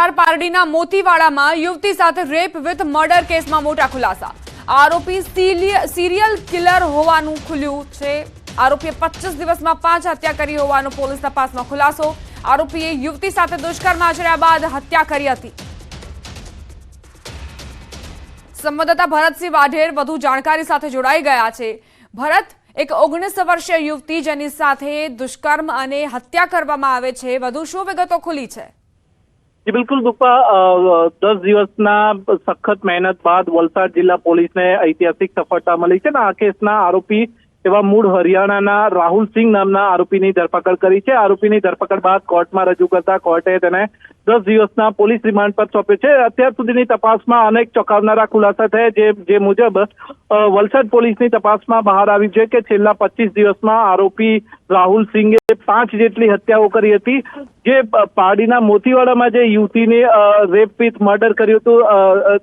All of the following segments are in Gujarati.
વિસ્તાર પારડીના મોતીવાડામાં યુવતી સાથે રેપ વિથ મર્ડર કેસમાં મોટા ખુલાસા। આરોપી સિરિયલ કિલર હોવાનું ખુલ્યું છે। આરોપીએ 25 દિવસમાં 5 હત્યા કરી હોવાનો પોલીસ તપાસમાં ખુલાસો। આરોપીએ યુવતી સાથે દુષ્કર્મ આચર્યા બાદ હત્યા કરી હતી। સંવાદદાતા ભરતસિંહ વાઢેર વધુ જાણકારી સાથે જોડાઈ ગયા છે। ભરત, એક 19 વર્ષીય યુવતી જેની સાથે દુષ્કર્મ અને હત્યા કરવામાં આવે છે, વધુ શું વિગતો ખુલી છે? जी बिल्कुल दुप्पा 10 દિવસના સખત મહેનત બાદ વલસાડ જિલ્લા પોલીસને ઐતિહાસિક સફળતા મળી છે। આ કેસના આરોપી એવા મૂળ હરિયાણાના રાહુલ સિંહ નામના આરોપીની ધરપકડ કરી છે। આરોપીની ધરપકડ બાદ કોર્ટમાં રજૂ કરતા કોર્ટે તેને 10 દિવસના પોલીસ રિમાન્ડ પર સોંપ્યો છે। અત્યાર સુધીની તપાસમાં અનેક ચોંકાવનારા ખુલાસા થયા, જે મુજબ વલસાડ પોલીસની તપાસમાં બહાર આવ્યું છે કે છેલ્લા 25 દિવસમાં આરોપી રાહુલ સિંઘે 5 જેટલી હત્યાઓ કરી હતી। જે પારડીના મોતીવાડામાં જે યુવતીને રેપ વિથ મર્ડર કર્યું હતું,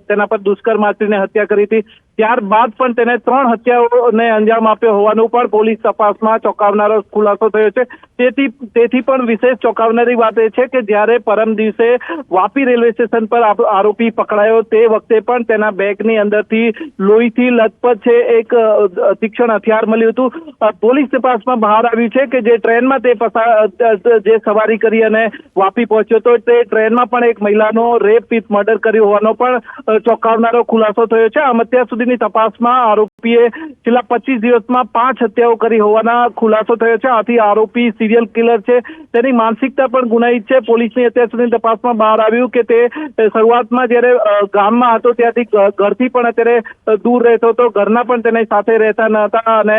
તેના પર દુષ્કર્મ આચરીને હત્યા કરી હતી, ત્યારબાદ પણ તેને 3 હત્યાઓને અંજામ આપ્યો હોવાનું પણ પોલીસ તપાસમાં ચોંકાવનારો ખુલાસો થયો છે। તેથી પણ વિશેષ ચોંકાવનારી વાત એ છે કે જ્યારે પરમ દિવસે વાપી રેલવે સ્ટેશન પર આરોપી પકડાયો તે વખતે પણ તેના બેગની અંદરથી લોહીથી લથપથ છે એક તીક્ષ્ણ હથિયાર મળ્યું હતું। પોલીસ તપાસમાં બહાર આવ્યું છે કે જે ટ્રેનમાં જે સવારી કરી અને વાપી પહોંચ્યો હતો, તે ટ્રેનમાં પણ એક મહિલાનો રેપ વિથ મર્ડર કર્યો હોવાનો પણ ચોંકાવનારો ખુલાસો થયો છે। આમ અત્યાર સુધીની તપાસમાં આરોપીએ છેલ્લા 25 દિવસમાં 5 હત્યાઓ કરી હોવાના ખુલાસો થયો છે। આથી આરોપી સિરિયલ કિલર છે, તેની માનસિકતા પણ ગુનાહિત છે। પોલીસની અત્યાર સુધીની તપાસમાં બહાર આવ્યું કે તે શરૂઆતમાં જ્યારે ગામમાં હતો ત્યાંથી ઘરથી પણ અત્યારે દૂર રહેતો હતો, ઘરના પણ તેને સાથે રહેતા ન હતા અને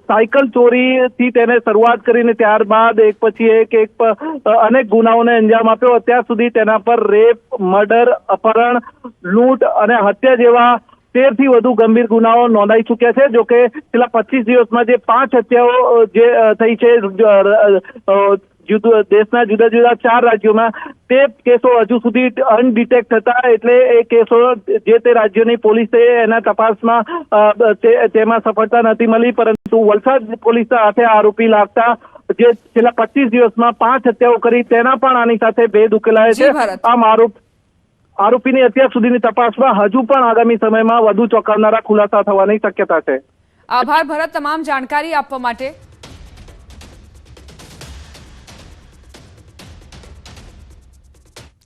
સાયકલ ચોરીથી તેને શરૂઆત કરીને ત્યારબાદ એક પછી એક અનેક ગુનાઓને અંજામ આપ્યો। અત્યાર સુધી તેના પર રેપ, મર્ડર, અપહરણ, લૂંટ અને હત્યા જેવા 13 થી વધુ ગંભીર ગુનાઓ નોંધાઈ ચૂક્યા છે। જો કે છેલ્લા 25 દિવસમાં જે 5 હત્યાઓ જે થઈ છે દેશના જુદા જુદા 4 રાજ્યોમાં, તે કેસો હજુ સુધી અનડિટેક્ટ હતા। એટલે એ કેસો જે તે રાજ્યોની પોલીસે એના તપાસમાં તેમાં સફળતા નથી મળી, પરંતુ વલસાડ પોલીસના હાથે આરોપી લાગતા જે છેલ્લા 25 દિવસમાં 5 હત્યાઓ કરી તેના પણ આની સાથે ભેદ ઉકેલાયા છે। આમ આરોપીની અત્યાર સુધીની તપાસમાં હજુ પણ આગામી સમયમાં વધુ ચોંકાવનારા ખુલાસા થવાની શક્યતા છે। આભાર ભરત, તમામ જાણકારી આપવા માટે।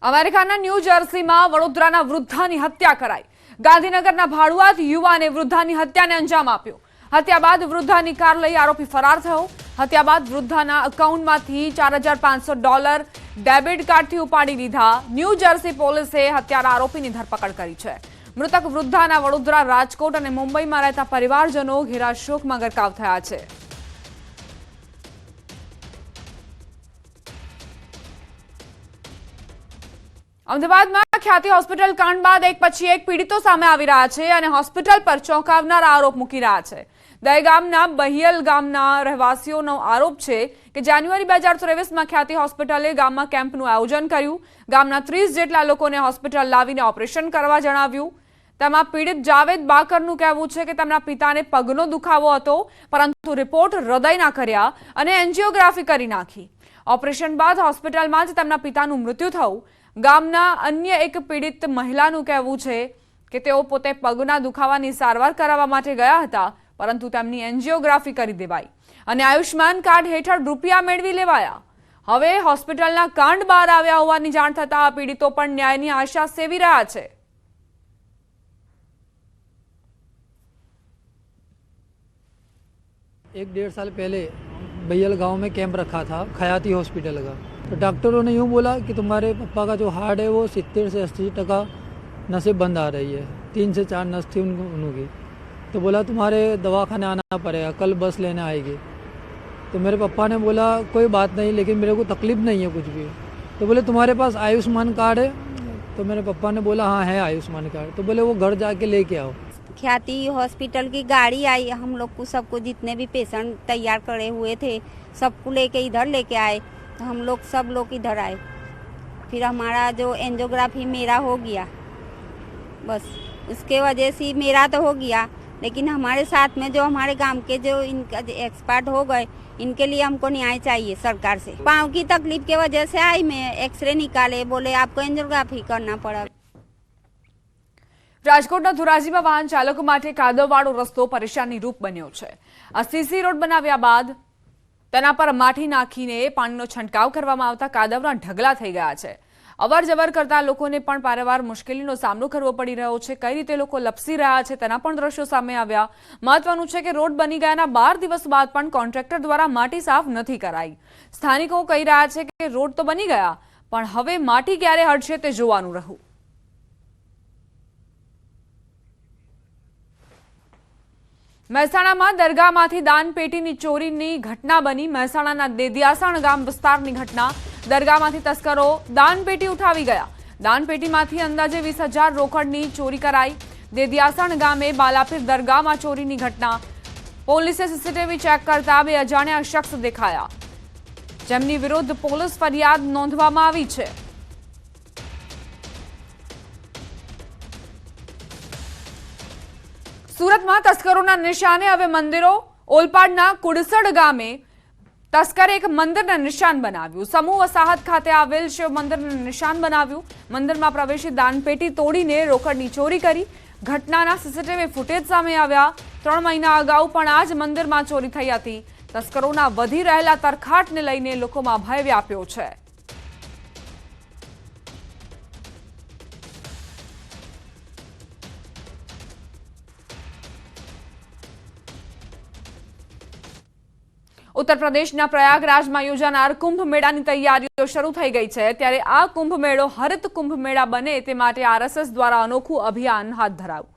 અમેરિકાના ન્યૂ જર્સીમાં વડોદરાના વૃદ્ધાની હત્યા કરાઈ। ગાંધીનગરના ભાડુઆત યુવાને વૃદ્ધાની હત્યાને અંજામ આપ્યો। હત્યા બાદ વૃદ્ધાની કાર લઈ આરોપી ફરાર થયો। હત્યા બાદ વૃદ્ધાના એકાઉન્ટમાંથી $4500 ડેબિટ કાર્ડથી ઉપાડી લીધા। ન્યૂ જર્સી પોલીસે હત્યારા આરોપીની ધરપકડ કરી છે। મૃતક વૃદ્ધાના વડોદરા, રાજકોટ અને મુંબઈમાં રહેતા પરિવારજનો ઘેરા શોકમાં ગરકાવ થયા છે। અમદાવાદમાં ખ્યાતિ હોસ્પિટલ કાંડ બાદ એક પછી એક પીડિતો સામે આવી રહ્યા છે અને હોસ્પિટલ પર ચોંકાવનારા આરોપ મૂકી રહ્યા છે। દહેગામના બહિયલ ગામના રહેવાસીઓનો આરોપ છે કે જાન્યુઆરી 2023માં ખ્યાતિ હોસ્પિટલે ગામમાં કેમ્પનું આયોજન કર્યું। ગામના 30 જેટલા લોકોને હોસ્પિટલ લાવીને ઓપરેશન કરવા જણાવ્યું। તેમાં પીડિત જાવેદ બાકરનું કહેવું છે કે તેમના પિતાને પગનો દુખાવો હતો, પરંતુ રિપોર્ટ હૃદયના કર્યા અને એન્જિયોગ્રાફી કરી નાખી। ઓપરેશન બાદ હોસ્પિટલમાં જ તેમના પિતાનું મૃત્યુ થયું। ગામના અન્ય એક પીડિત મહિલાનું કહેવું છે કે તેઓ પોતે પગના દુખાવાની સારવાર કરાવવા માટે ગયા હતા, પરંતુ તેમની એન્જિયોગ્રાફી કરી દેવાઈ અને આયુષ્માન કાર્ડ હેઠળ રૂપિયા મેળવી લેવાયા। હવે હોસ્પિટલના કાંડ બહાર આવ્યા હોવાની જાણ થતા આ પીડિતો પણ ન્યાયની આશા સેવી રહ્યા છે। एक 1.5 साल पहले बहियल गांव में कैंप रखा था ख्याति हॉस्पिटल का। तो डॉक्टरों ने यूँ बोला कि तुम्हारे पापा का जो हार्ट है वो 70 से 80% नसें बंद आ रही है, 3 से 4 नस थी उनकी। तो बोला तुम्हारे दवाखाने आना पड़ेगा, कल बस लेने आएगी। तो मेरे पापा ने बोला कोई बात नहीं, लेकिन मेरे को तकलीफ़ नहीं है कुछ भी। तो बोले तुम्हारे पास आयुष्मान कार्ड है? तो मेरे पापा ने बोला हाँ है आयुष्मान कार्ड। तो बोले वो घर जाके लेके आओ। ख्याति हॉस्पिटल की गाड़ी आई, हम लोग को सबको जितने भी पेशेंट तैयार करे हुए थे सबको लेके इधर लेके आए। तो हम लोग सब लोग इधर आए। फिर हमारा जो एंजियोग्राफी मेरा हो गया, बस उसके वजह से मेरा तो हो गया, लेकिन हमारे साथ में जो हमारे गांव के जो इनका एक्सपर्ट हो गए, इनके लिए हमको न्याय चाहिए सरकार से। पाँव की तकलीफ की वजह से आई, मैं एक्सरे निकाले, बोले आपको एंजियोग्राफी करना पड़ा। રાજકોટના ધોરાજીમાં વાહન ચાલકો માટે કાદવવાળો રસ્તો પરેશાની રૂપ બન્યો છે। આ સીસી રોડ બનાવ્યા બાદ તેના પર માટી નાખીને પાણીનો છંટકાવ કરવામાં આવતા કાદવના ઢગલા થઈ ગયા છે। અવર જવર કરતા લોકોને પણ પારાવાર મુશ્કેલીનો સામનો કરવો પડી રહ્યો છે। કઈ રીતે લોકો લપસી રહ્યા છે તેના પણ દ્રશ્યો સામે આવ્યા। મહત્વનું છે કે રોડ બની ગયાના 12 દિવસ બાદ પણ કોન્ટ્રાક્ટર દ્વારા માટી સાફ નથી કરાઈ। સ્થાનિકો કહી રહ્યા છે કે રોડ તો બની ગયા, પણ હવે માટી ક્યારે હટશે તે જોવાનું રહ્યું। મહેસાણામાં દરગાહમાંથી દાનપેટીની ચોરીની ઘટના બની। મહેસાણાના દેદિયાસણ ગામ વિસ્તારની ઘટના। દરગાહમાંથી તસ્કરો દાનપેટી ઉઠાવી ગયા। દાનપેટીમાંથી અંદાજે 20,000 રોકડની ચોરી કરાઈ। દેદિયાસણ ગામે બાલાપીર દરગાહમાં ચોરીની ઘટના। પોલીસે સીસીટીવી ચેક કરતા 2 અજાણ્યા શખ્સ દેખાયા, જેમની વિરુદ્ધ પોલીસ ફરિયાદ નોંધવામાં આવી છે। સુરતમાં તસ્કરોના નિશાને હવે મંદિરો। ઓલપાડના કુડસડ ગામે તસ્કરે એક મંદિરને નિશાન બનાવ્યું। સમૂહ વસાહત ખાતે આવેલ શિવ મંદિરને નિશાન બનાવ્યું। મંદિરમાં પ્રવેશી દાનપેટી તોડીને રોકડની ચોરી કરી। ઘટનાના સીસીટીવી ફૂટેજ સામે આવ્યા। 3 મહિના અગાઉ પણ આ જ મંદિરમાં ચોરી થઈ હતી। તસ્કરોના વધી રહેલા તરખાટને લઈને લોકોમાં ભય વ્યાપ્યો છે। उत्तर प्रदेशના પ્રયાગરાજમાં યોજાનાર કુંભ મેળાની તૈયારીઓ શરૂ થઈ ગઈ છે। ત્યારે આ કુંભ મેળો હરિત કુંભ મેળા બને તે માટે આરએસએસ દ્વારા અનોખું અભિયાન હાથ ધરાયું।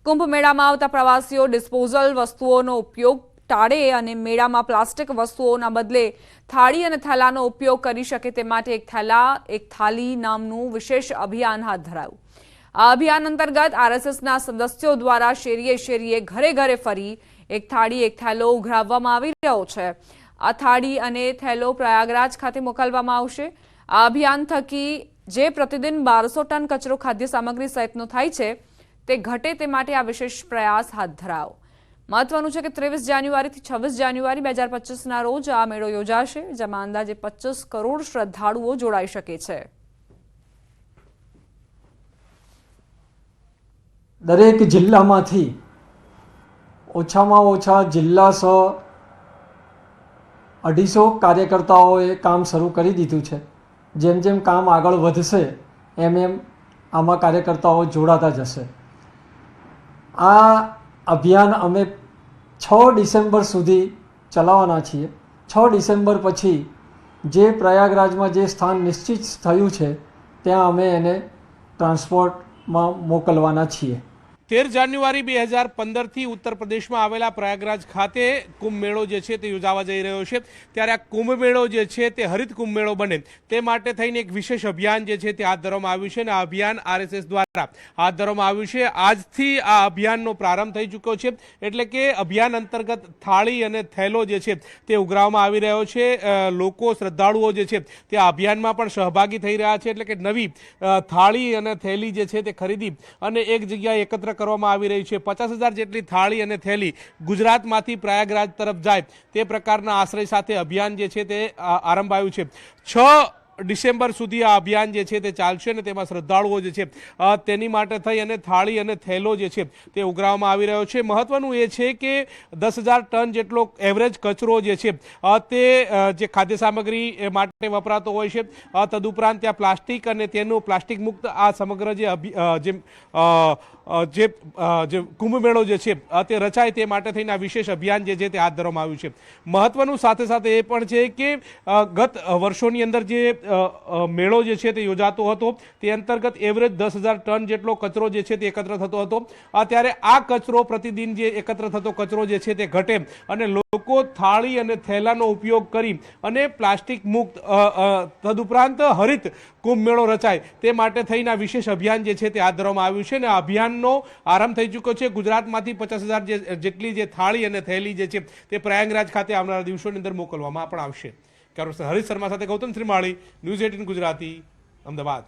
કુંભ મેળામાં આવતા પ્રવાસીઓ ડિસ્પોઝલ વસ્તુઓનો ઉપયોગ ટાળે અને મેળામાં પ્લાસ્ટિક વસ્તુઓના બદલે થાળી અને થેલાનો ઉપયોગ કરી શકે તે માટે એક થેલા એક થાળી નામનું વિશેષ અભિયાન હાથ ધરાયું। આ અભિયાન અંતર્ગત આરએસએસના સદસ્યો દ્વારા શેરીએ શેરીએ ઘરે ઘરે ફરી એક થાળી એક થેલો ઉઘરાવવામાં આવી રહ્યો છે। આ થાળી અને થેલો પ્રયાગરાજ ખાતે મોકલવામાં આવશે। આ અભિયાન થકી જે પ્રતિદિન 1200 ટન કચરો ખાદ્ય સામગ્રી સહિતનો થાય છે તે ઘટે તે માટે આ વિશેષ પ્રયાસ હાથ ધરાયો। મહત્વનું છે કે 23 જાન્યુઆરીથી 26 જાન્યુઆરી 2025ના રોજ આ મેળો યોજાશે, જેમાં અંદાજે 25 કરોડ શ્રદ્ધાળુઓ જોડાઈ શકે છે। દરેક જિલ્લામાંથી ઓછામાં ઓછા જિલ્લા 250 કાર્યકર્તાઓએ કામ શરૂ કરી દીધું છે। જેમ જેમ કામ આગળ વધશે એમ એમ આમાં કાર્યકર્તાઓ જોડાતા જશે। આ અભિયાન અમે 6 ડિસેમ્બર સુધી ચલાવવાના છીએ। 6 ડિસેમ્બર પછી જે પ્રયાગરાજમાં જે સ્થાન નિશ્ચિત થયું છે ત્યાં અમે એને ટ્રાન્સપોર્ટમાં મોકલવાના છીએ। 13 જાન્યુઆરી 2015થી ઉત્તર પ્રદેશમાં આવેલા પ્રયાગરાજ ખાતે કુંભ મેળો જે છે તે યોજાવા જઈ રહ્યો છે। ત્યારે આ કુંભ મેળો જે છે તે હરિત કુંભ મેળો બને તે માટે થઈને એક વિશેષ અભિયાન જે છે તે હાથ ધરવામાં આવ્યું છે અને આ અભિયાન આરએસએસ દ્વારા હાથ ધરવામાં આવ્યું છે। આજથી આ અભિયાનનો પ્રારંભ થઈ ચૂક્યો છે, એટલે કે અભિયાન અંતર્ગત થાળી અને થેલો જે છે તે ઉઘરાવવામાં આવી રહ્યો છે। લોકો શ્રદ્ધાળુઓ જે છે તે આ અભિયાનમાં પણ સહભાગી થઈ રહ્યા છે, એટલે કે નવી થાળી અને થેલી જે છે તે ખરીદી અને એક જગ્યાએ એકત્ર કરવામાં આવી રહી છે। 50,000 જેટલી થાળી અને થેલી ગુજરાતમાંથી પ્રયાગરાજ તરફ જાય તે પ્રકારના આશ્રય સાથે અભિયાન જે છે તે આરંભાયું છે। 6 ડિસેમ્બર સુધી આ અભિયાન જે છે તે ચાલશે અને તેમાં શ્રદ્ધાળુઓ જે છે તેની માટે થઈ અને થાળી અને થેલો જે છે તે ઉઘરાવવામાં આવી રહ્યો છે। મહત્વનું એ છે કે 10,000 ટન જેટલો એવરેજ કચરો જે છે તે જે ખાદ્ય સામગ્રી માટે વપરાતો હોય છે, તદુપરાંત ત્યાં પ્લાસ્ટિક અને તેનું પ્લાસ્ટિક મુક્ત આ સમગ્ર જે કુંભ મેળો જે છે તે રચાય તે માટે થઈને આ વિશેષ અભિયાન જે છે તે હાથ ધરવામાં આવ્યું છે। મહત્વનું સાથે સાથે એ પણ છે કે ગત વર્ષોની અંદર જે મેળો જે છે તે યોજાતો હતો તે અંતર્ગત એવરેજ 10,000 ટન જેટલો કચરો જે છે તે એકત્ર થતો હતો। ત્યારે આ કચરો પ્રતિદિન જે એકત્ર થતો કચરો જે છે તે ઘટે અને લોકો થાળી અને થેલાનો ઉપયોગ કરી અને પ્લાસ્ટિક મુક્ત તદુપરાંત હરિત કુંભ મેળો રચાય તે માટે થઈને આ વિશેષ અભિયાન જે છે તે હાથ ધરવામાં આવ્યું છે અને આ અભિયાનનો આરંભ થઈ ચૂક્યો છે। ગુજરાતમાંથી 50,000 જેટલી જે થાળી અને થેલી જે છે તે પ્રયાગરાજ ખાતે આવનારા દિવસોની અંદર મોકલવામાં પણ આવશે। હરીશ શર્મા સાથે ગૌતમ શ્રીમાળી, ન્યૂઝ 18 ગુજરાતી, અમદાવાદ।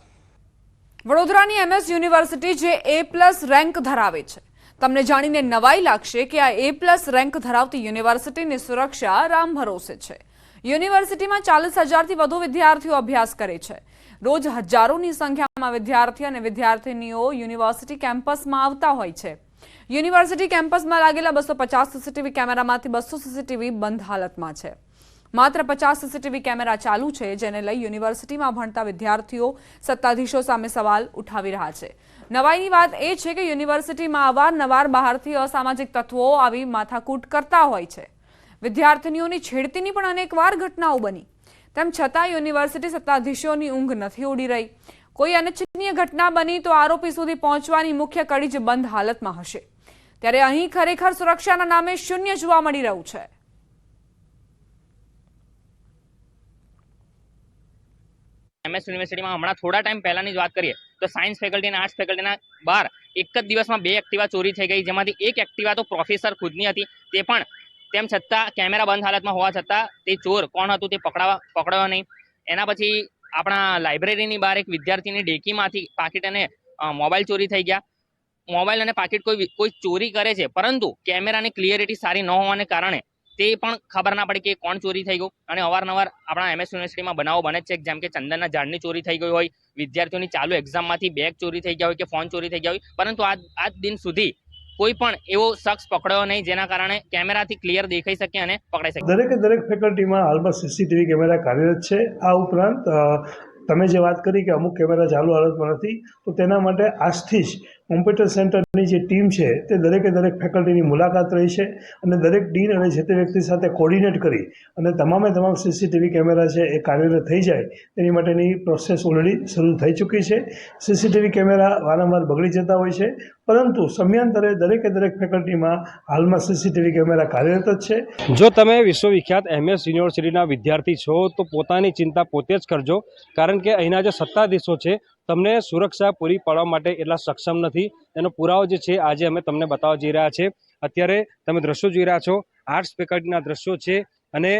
વડોદરાની એમએસ યુનિવર્સિટી જે A+ રેન્ક ધરાવે છે તમને જાણીને નવાઈ લાગશે કે આ A+ રેન્ક ધરાવતી યુનિવર્સિટીની સુરક્ષા રામ ભરોસે છે। યુનિવર્સિટીમાં 40,000થી વધુ વિદ્યાર્થીઓ અભ્યાસ કરે છે। રોજ હજારોની સંખ્યામાં વિદ્યાર્થી અને વિદ્યાર્થીનીઓ યુનિવર્સિટી કેમ્પસમાં આવતા હોય છે। યુનિવર્સિટી કેમ્પસમાં લાગેલા 250 સીસીટીવી કેમેરામાંથી 200 સીસીટીવી બંધ હાલતમાં છે। માત્ર 50 સીસીટીવી કેમેરા ચાલુ છે, જેને લઈ યુનિવર્સિટીમાં ભણતા વિદ્યાર્થીઓ સત્તાધીશો સામે સવાલ ઉઠાવી રહ્યા છે। નવાઈની વાત એ છે કે યુનિવર્સિટીમાં અવારનવાર બહારથી અસામાજિક તત્વો આવી માથાકૂટ કરતા હોય છે। વિદ્યાર્થીનીઓની છેડતીની પણ અનેકવાર ઘટનાઓ બની, તેમ છતાં યુનિવર્સિટી સત્તાધીશોની ઊંઘ નથી ઉડી રહી। કોઈ અનિચ્છનીય ઘટના બની તો આરોપી સુધી પહોંચવાની મુખ્ય કડી જ બંધ હાલતમાં હશે, ત્યારે અહીં ખરેખર સુરક્ષાના નામે શૂન્ય જોવા મળી રહ્યું છે। MS યુનિવર્સિટીમાં હમણાં થોડા ટાઈમ પહેલાની જ વાત કરીએ તો સાયન્સ ફેકલ્ટી અને આર્ટ્સ ફેકલ્ટીના બહાર એક જ દિવસમાં 2 એક્ટિવા ચોરી થઈ ગઈ, જેમાંથી એક એક્ટિવા તો પ્રોફેસર ખુદની હતી, તે પણ તેમ છતાં કેમેરા બંધ હાલતમાં હોવા છતાં તે ચોર કોણ હતું તે પકડાયો નહીં। એના પછી આપણા લાઇબ્રેરીની બહાર એક વિદ્યાર્થીની ડેકીમાંથી પાકીટ અને મોબાઈલ ચોરી થઈ ગયા। મોબાઈલ અને પાકીટ કોઈ ચોરી કરે છે, પરંતુ કેમેરાની ક્લિયરિટી સારી ન હોવાને કારણે તે પણ ખબર ના પડી કે કોણ ચોરી થઈ ગયું। અને અવારનવાર આપણા MS યુનિવર્સિટીમાં બનાવો બને છે, જેમ કે ચંદનના ઝાડની ચોરી થઈ ગઈ હોય, વિદ્યાર્થીઓની ચાલુ એક્ઝામમાંથી બેગ ચોરી થઈ ગયા હોય કે ફોન ચોરી થઈ ગયા હોય, પરંતુ આજ દિન સુધી કોઈ પણ એવો શખ્સ પકડાયો નહીં, જેના કારણે કેમેરાથી ક્લિયર દેખાઈ શકે અને પકડાઈ શકે। દરેક ફેકલ્ટીમાં હાલમાં સીસીટીવી કેમેરા કાર્યરત છે। આ ઉપરાંત તમે જે વાત કરી કે અમુક કેમેરા ચાલુ હાલતમાં નથી, તો તેના માટે આજથી જ કોમ્પ્યુટર સેન્ટરની જે ટીમ છે તે દરેક ફેકલ્ટીની મુલાકાત રહી છે અને દરેક ડીન અને જે તે વ્યક્તિ સાથે કોર્ડિનેટ કરી અને તમામ સીસીટીવી કેમેરા છે એ કાર્યરત થઈ જાય તેની માટેની પ્રોસેસ ઓલરેડી શરૂ થઈ ચૂકી છે। સીસીટીવી કેમેરા વારંવાર બગડી જતા હોય છે, પરંતુ સમયાંતરે દરેક ફેકલ્ટીમાં હાલમાં સીસીટીવી કેમેરા કાર્યરત જ છે। જો તમે વિશ્વવિખ્યાત MS યુનિવર્સિટીના વિદ્યાર્થી છો તો પોતાની ચિંતા પોતે જ કરજો, કારણ કે અહીંના જે સત્તાધીશો છે તમને સુરક્ષા પૂરી પાડવા માટે એટલા સક્ષમ નથી। એનો પુરાવો જે છે આજે અમે તમને બતાવવા જઈ રહ્યા છે। અત્યારે તમે દ્રશ્યો જોઈ રહ્યા છો, આર્ટ્સ ફેકલ્ટીના દ્રશ્યો છે। અને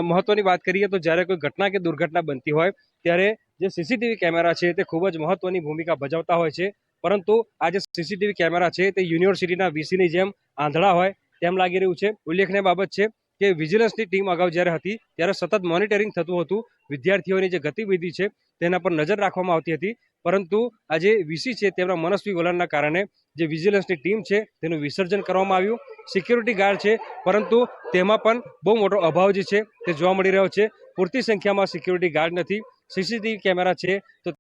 મહત્વની વાત કરીએ તો જ્યારે કોઈ ઘટના કે દુર્ઘટના બનતી હોય ત્યારે જે સીસીટીવી કેમેરા છે તે ખૂબ જ મહત્વની ભૂમિકા ભજવતા હોય છે, પરંતુ આ જે સીસીટીવી કેમેરા છે તે યુનિવર્સિટીના VCની જેમ આંધળા હોય તેમ લાગી રહ્યું છે। ઉલ્લેખનીય બાબત છે કે વિજિલન્સની ટીમ અગાઉ જ્યારે હતી ત્યારે સતત મોનિટરિંગ થતું હતું, વિદ્યાર્થીઓની જે ગતિવિધિ છે તેના પર નજર રાખવામાં આવતી હતી, પરંતુ આ જે VC છે તેમના મનસ્વી વલણના કારણે જે વિજિલન્સની ટીમ છે તેનું વિસર્જન કરવામાં આવ્યું। સિક્યુરિટી ગાર્ડ છે, પરંતુ તેમાં પણ બહુ મોટો અભાવ જે છે તે જોવા મળી રહ્યો છે। પૂરતી સંખ્યામાં સિક્યુરિટી ગાર્ડ નથી, સીસીટીવી કેમેરા છે તો